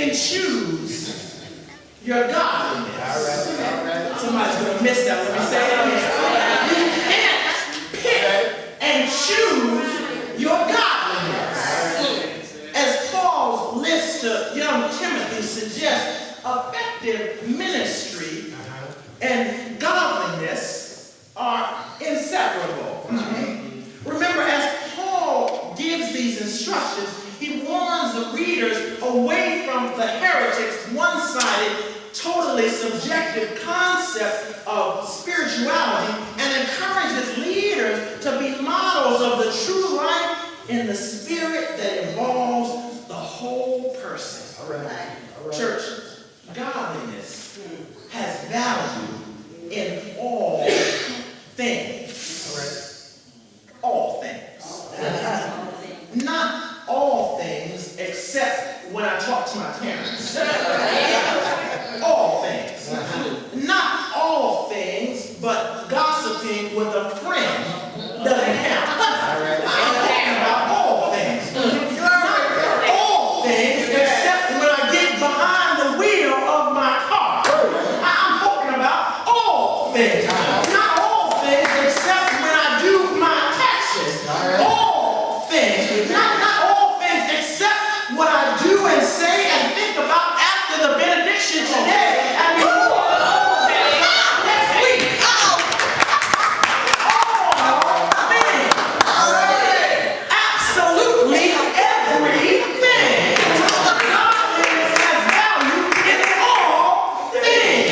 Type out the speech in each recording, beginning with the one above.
and choose your godliness. All right. Somebody's going to miss that. Let me say it again. You can't pick and choose your godliness. As Paul's list to young Timothy suggests, effective ministry and godliness are inseparable. Remember, as Paul gives these instructions, he warns the readers away from the heretics' one-sided, totally subjective concept of spirituality and encourages leaders to be models of the true life in the spirit that involves the whole person. All right. Church, godliness has value in all things. All things. Not all things except when I talk to my parents. All things. Not all things, but gossiping with a friend doesn't count. I'm talking about all things. Not all things except when I get behind the wheel of my car. I'm talking about all things. Not all things except when I do my taxes. All things. Not all things except what I do and say and think about after the benediction today and before next week. All things. Absolutely everything. Godliness has value in all things.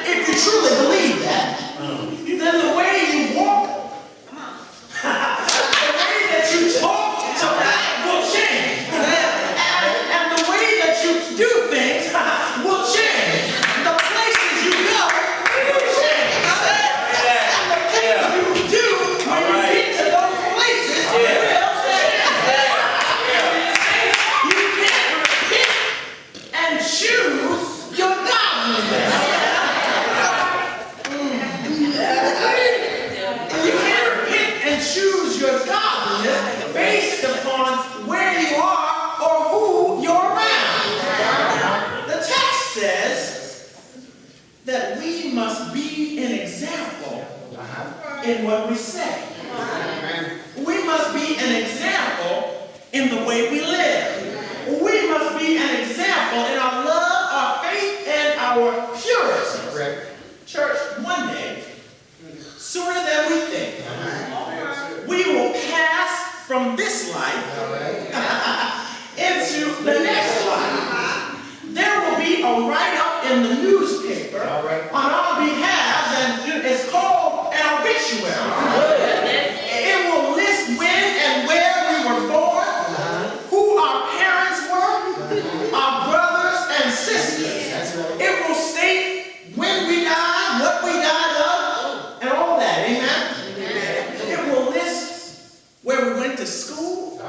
If you truly believe that, then the way you walk, the way that you talk will change. And the way that you do things will change. The places you go will change. And the things you do when you get to those places will change. You can't pick and choose your godliness. You can't pick and choose your godliness based upon where you are or who you're around. The text says that we must be an example in what we say. We must be an example in the way we live. We must be an example in our love, our faith, and our purity. Church, one day, sooner than we think, we will pass from this life into the next life. There will be a write-up in the newspaper on our behalf, and it's called an obituary. It will list when and where we were born, who our parents were, our brothers and sisters. It will state when we died, what we died of, and all that. Amen? It will list where we went to school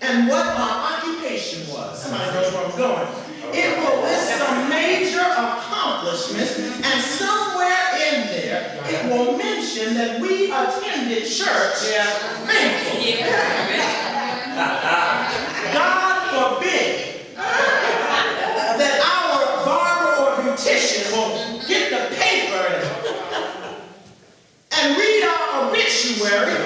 and what our occupation was. Somebody knows where I'm going. It will list some major accomplishments, and somewhere in there, it will mention that we attended church faithfully. God forbid that our barber or beautician will get the paper and read our obituary